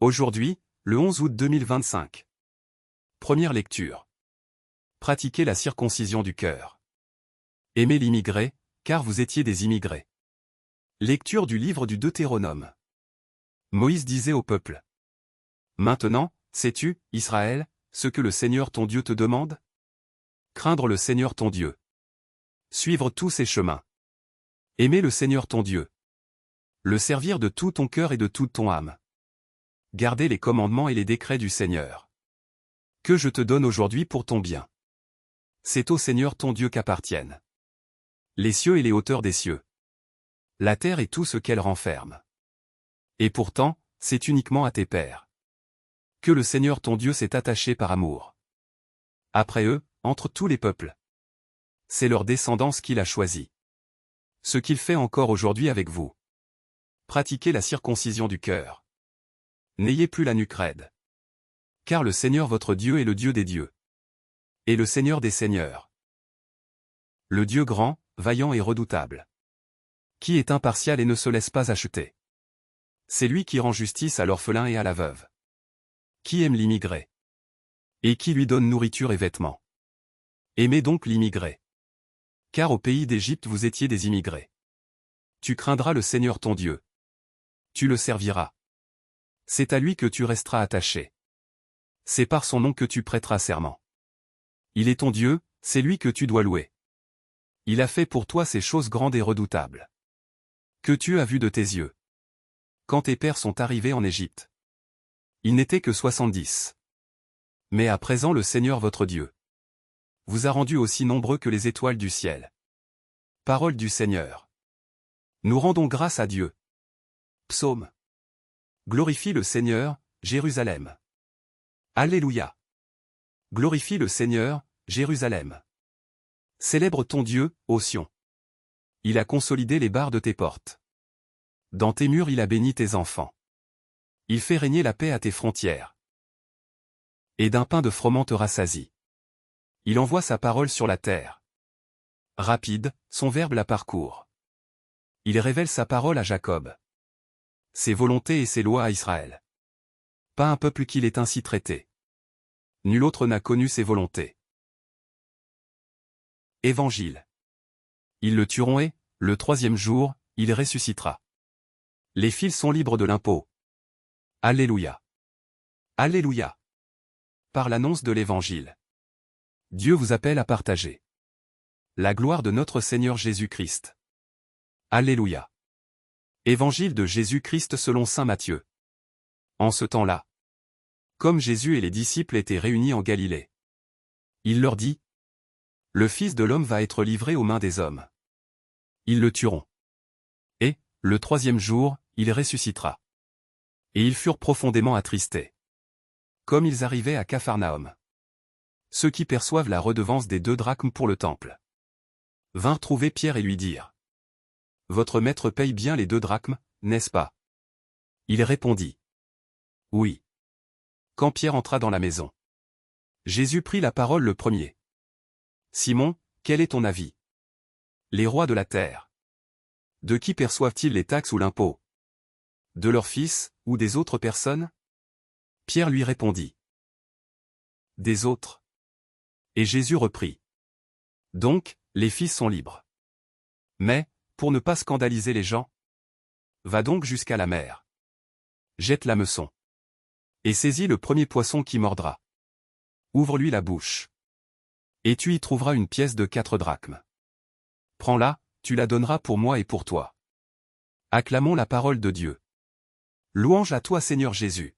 Aujourd'hui, le 11 août 2025. Première lecture. Pratiquez la circoncision du cœur. Aimez l'immigré, car vous étiez des immigrés. Lecture du livre du Deutéronome. Moïse disait au peuple. Maintenant, sais-tu, Israël, ce que le Seigneur ton Dieu te demande? Craindre le Seigneur ton Dieu. Suivre tous ses chemins. Aimer le Seigneur ton Dieu. Le servir de tout ton cœur et de toute ton âme. Garder les commandements et les décrets du Seigneur. Que je te donne aujourd'hui pour ton bien. C'est au Seigneur ton Dieu qu'appartiennent les cieux et les hauteurs des cieux. La terre et tout ce qu'elle renferme. Et pourtant, c'est uniquement à tes pères que le Seigneur ton Dieu s'est attaché par amour. Après eux, entre tous les peuples. C'est leur descendance qu'il a choisie. Ce qu'il fait encore aujourd'hui avec vous. Pratiquez la circoncision du cœur. N'ayez plus la nuque raide. Car le Seigneur votre Dieu est le Dieu des dieux. Et le Seigneur des seigneurs. Le Dieu grand, vaillant et redoutable. Qui est impartial et ne se laisse pas acheter. C'est lui qui rend justice à l'orphelin et à la veuve. Qui aime l'immigré. Et qui lui donne nourriture et vêtements. Aimez donc l'immigré. Car au pays d'Égypte vous étiez des immigrés. Tu craindras le Seigneur ton Dieu. Tu le serviras. C'est à lui que tu resteras attaché. C'est par son nom que tu prêteras serment. Il est ton Dieu, c'est lui que tu dois louer. Il a fait pour toi ces choses grandes et redoutables. Que tu as vues de tes yeux. Quand tes pères sont arrivés en Égypte. Ils n'étaient que 70. Mais à présent le Seigneur votre Dieu vous a rendus aussi nombreux que les étoiles du ciel. Parole du Seigneur. Nous rendons grâce à Dieu. Psaume. Glorifie le Seigneur, Jérusalem. Alléluia. Glorifie le Seigneur, Jérusalem. Célèbre ton Dieu, ô Sion. Il a consolidé les barres de tes portes. Dans tes murs il a béni tes enfants. Il fait régner la paix à tes frontières. Et d'un pain de froment te rassasie. Il envoie sa parole sur la terre. Rapide, son verbe la parcourt. Il révèle sa parole à Jacob. Ses volontés et ses lois à Israël. Pas un peuple qu'il ait ainsi traité. Nul autre n'a connu ses volontés. Évangile. Ils le tueront et, le troisième jour, il ressuscitera. Les fils sont libres de l'impôt. Alléluia. Alléluia. Par l'annonce de l'Évangile. Dieu vous appelle à partager la gloire de notre Seigneur Jésus-Christ. Alléluia. Évangile de Jésus-Christ selon saint Matthieu. En ce temps-là, comme Jésus et les disciples étaient réunis en Galilée, il leur dit, le Fils de l'homme va être livré aux mains des hommes. Ils le tueront. Et, le troisième jour, il ressuscitera. Et ils furent profondément attristés. Comme ils arrivaient à Capharnaüm. Ceux qui perçoivent la redevance des 2 drachmes pour le temple vinrent trouver Pierre et lui dirent. Votre maître paye bien les 2 drachmes, n'est-ce pas? Il répondit. Oui. Quand Pierre entra dans la maison, Jésus prit la parole le premier. Simon, quel est ton avis? Les rois de la terre. De qui perçoivent-ils les taxes ou l'impôt? De leurs fils, ou des autres personnes? Pierre lui répondit. Des autres. Et Jésus reprit. Donc, les fils sont libres. Mais, pour ne pas scandaliser les gens, va donc jusqu'à la mer. Jette l'hameçon. Et saisis le premier poisson qui mordra. Ouvre-lui la bouche. Et tu y trouveras une pièce de 4 drachmes. Prends-la, tu la donneras pour moi et pour toi. Acclamons la parole de Dieu. Louange à toi Seigneur Jésus.